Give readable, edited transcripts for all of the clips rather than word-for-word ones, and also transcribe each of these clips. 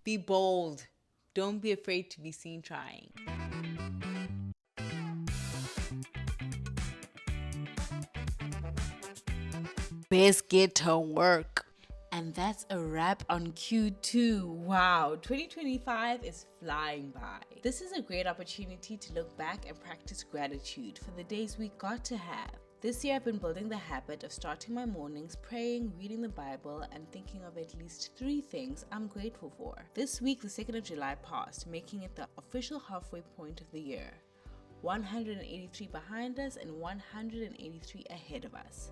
Be bold. Don't be afraid to be seen trying. Best get to work. And that's a wrap on Q2. Wow, 2025 is flying by. This is a great opportunity to look back and practice gratitude for the days we got to have. This year I've been building the habit of starting my mornings praying, reading the Bible, and thinking of at least 3 things I'm grateful for. This week, the 2nd of July passed, making it the official halfway point of the year. 183 behind us and 183 ahead of us.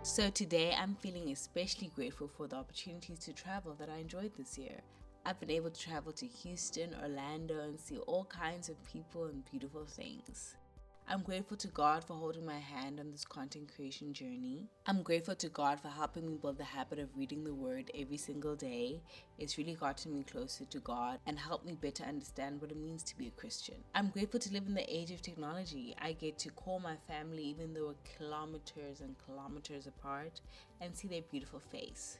So today I'm feeling especially grateful for the opportunities to travel that I enjoyed this year. I've been able to travel to Houston, Orlando, and see all kinds of people and beautiful things. I'm grateful to God for holding my hand on this content creation journey. I'm grateful to God for helping me build the habit of reading the Word every single day. It's really gotten me closer to God and helped me better understand what it means to be a Christian. I'm grateful to live in the age of technology. I get to call my family even though we're kilometers and kilometers apart and see their beautiful face.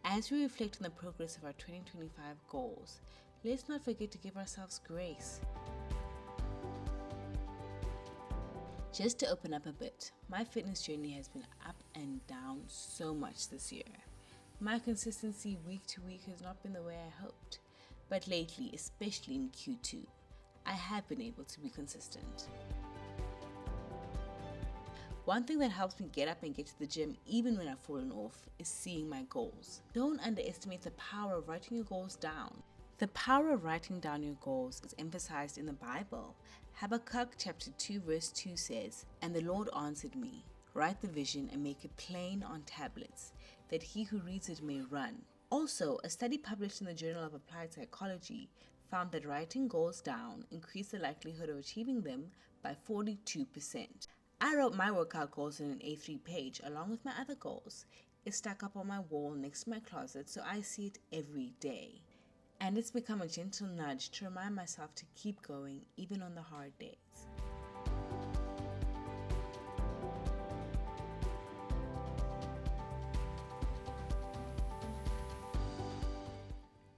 As we reflect on the progress of our 2025 goals, let's not forget to give ourselves grace. Just to open up a bit, my fitness journey has been up and down so much this year. My consistency week to week has not been the way I hoped, but lately, especially in Q2, I have been able to be consistent. One thing that helps me get up and get to the gym even when I've fallen off is seeing my goals. Don't underestimate the power of writing your goals down. The power of writing down your goals is emphasized in the Bible. Habakkuk chapter 2 verse 2 says, "And the Lord answered me, write the vision and make it plain on tablets, that he who reads it may run." Also, a study published in the Journal of Applied Psychology found that writing goals down increased the likelihood of achieving them by 42%. I wrote my workout goals in an A3 page along with my other goals. It's stuck up on my wall next to my closet so I see it every day. And it's become a gentle nudge to remind myself to keep going even on the hard days.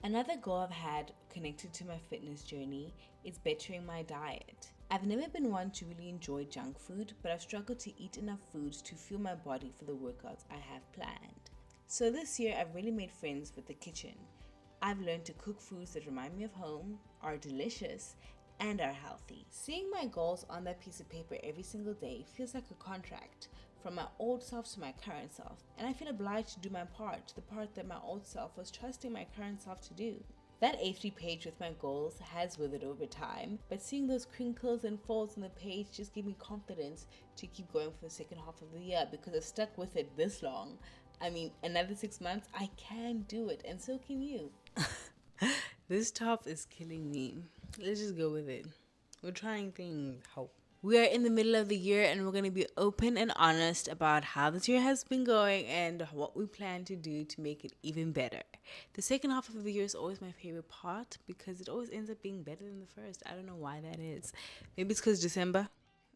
Another goal I've had connected to my fitness journey is bettering my diet. I've never been one to really enjoy junk food, but I've struggled to eat enough foods to fuel my body for the workouts I have planned. So this year I've really made friends with the kitchen. I've learned to cook foods that remind me of home, are delicious, and are healthy. Seeing my goals on that piece of paper every single day feels like a contract from my old self to my current self, and I feel obliged to do my part, the part that my old self was trusting my current self to do. That A3 page with my goals has withered over time, but seeing those crinkles and folds on the page just gave me confidence to keep going for the second half of the year because I've stuck with it this long. I mean, another 6 months, I can do it, and so can you. This top is killing me. Let's just go with it. We're trying things out. We are in the middle of the year and we're going to be open and honest about how this year has been going and what we plan to do to make it even better. The second half of the year is always my favorite part because it always ends up being better than the first. I don't know why that is. Maybe it's because December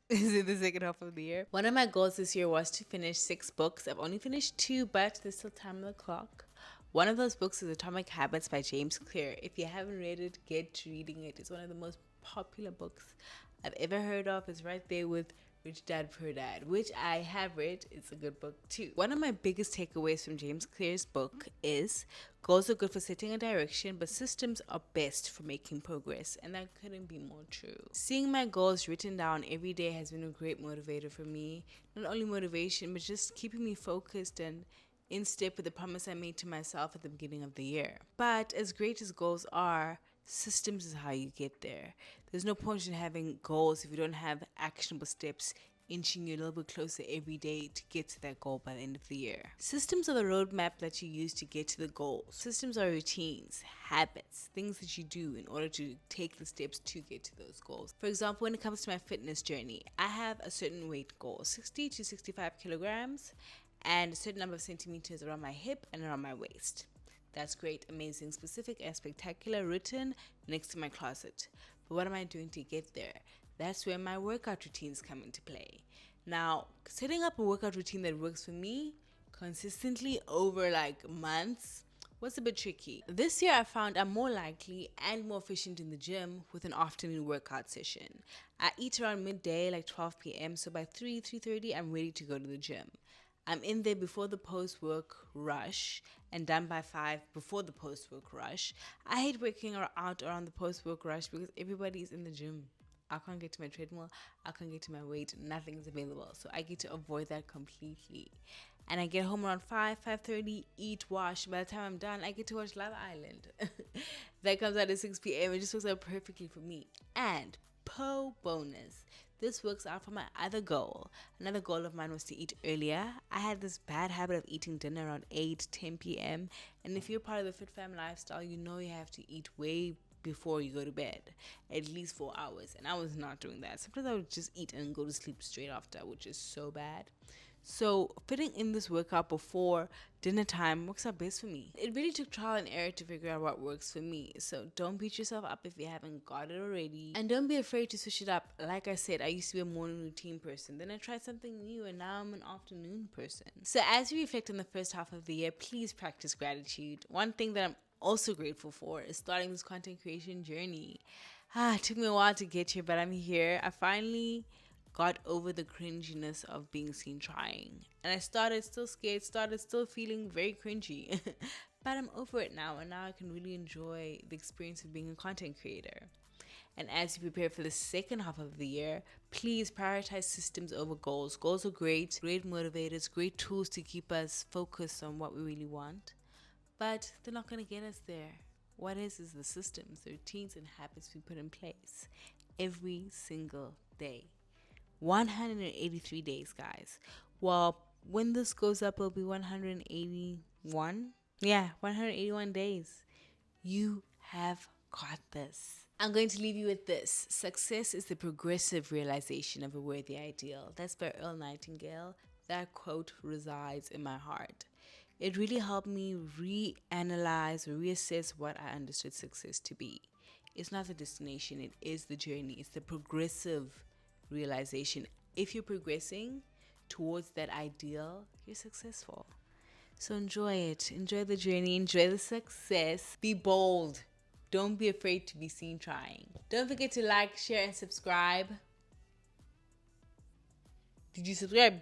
is in the second half of the year. One of my goals this year was to finish 6 books. I've only finished 2, but there's still time on the clock. One of those books is Atomic Habits by James Clear. If you haven't read it, get reading it. It's one of the most popular books I've ever heard of. It's right there with Rich Dad Poor Dad, which I have read. It's a good book too. One of my biggest takeaways from James Clear's book is goals are good for setting a direction, but systems are best for making progress, and that couldn't be more true. Seeing my goals written down every day has been a great motivator for me. Not only motivation, but just keeping me focused and in step with the promise I made to myself at the beginning of the year. But as great as goals are, systems is how you get there. There's no point in having goals if you don't have actionable steps inching you a little bit closer every day to get to that goal by the end of the year. Systems are the roadmap that you use to get to the goals. Systems are routines, habits, things that you do in order to take the steps to get to those goals. For example, when it comes to my fitness journey, I have a certain weight goal, 60 to 65 kilograms, and a certain number of centimeters around my hip and around my waist. That's great, amazing, specific, and spectacular written next to my closet. But what am I doing to get there? That's where my workout routines come into play. Now, setting up a workout routine that works for me consistently over like months was a bit tricky. This year I found I'm more likely and more efficient in the gym with an afternoon workout session. I eat around midday, like 12 p.m. So by 3:30 I'm ready to go to the gym. I'm in there before the post-work rush and done by 5 before the post-work rush. I hate working out around the post-work rush because everybody's in the gym. I can't get to my treadmill, I can't get to my weight, nothing's available. So I get to avoid that completely. And I get home around 5:30, eat, wash. By the time I'm done, I get to watch Love Island. That comes out at 6 p.m. It just works out perfectly for me. And bonus, this works out for my other goal. Another goal of mine was to eat earlier. I had this bad habit of eating dinner around 10 p.m. And if you're part of the Fit Fam lifestyle, you know you have to eat way before you go to bed, at least 4 hours. And I was not doing that. Sometimes I would just eat and go to sleep straight after, which is so bad. So fitting in this workout before dinner time works out best for me. It really took trial and error to figure out what works for me. So don't beat yourself up if you haven't got it already. And don't be afraid to switch it up. Like I said, I used to be a morning routine person. Then I tried something new and now I'm an afternoon person. So as you reflect on the first half of the year, please practice gratitude. One thing that I'm also grateful for is starting this content creation journey. It took me a while to get here, but I'm here. I finally got over the cringiness of being seen trying. And I started still scared, started still feeling very cringy. But I'm over it now, and now I can really enjoy the experience of being a content creator. And as you prepare for the second half of the year, please prioritize systems over goals. Goals are great motivators, great tools to keep us focused on what we really want. But they're not going to get us there. What is the systems, the routines, and habits we put in place every single day. 183 days, guys. Well, when this goes up, it'll be 181. Yeah, 181 days. You have got this. I'm going to leave you with this. Success is the progressive realization of a worthy ideal. That's by Earl Nightingale. That quote resides in my heart. It really helped me reanalyze, reassess what I understood success to be. It's not the destination, it is the journey. It's the progressive realization. If you're progressing towards that ideal, you're successful. So enjoy it. Enjoy the journey. Enjoy the success. Be bold. Don't be afraid to be seen trying. Don't forget to like, share, and subscribe. Did you subscribe?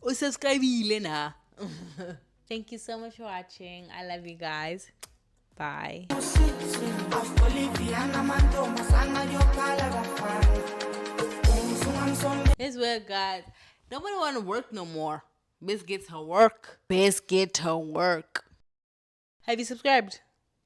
Oh, subscribe, Elena. Thank you so much for watching. I love you guys. Bye. This where God, nobody want to work no more. Best get to work. Have you subscribed?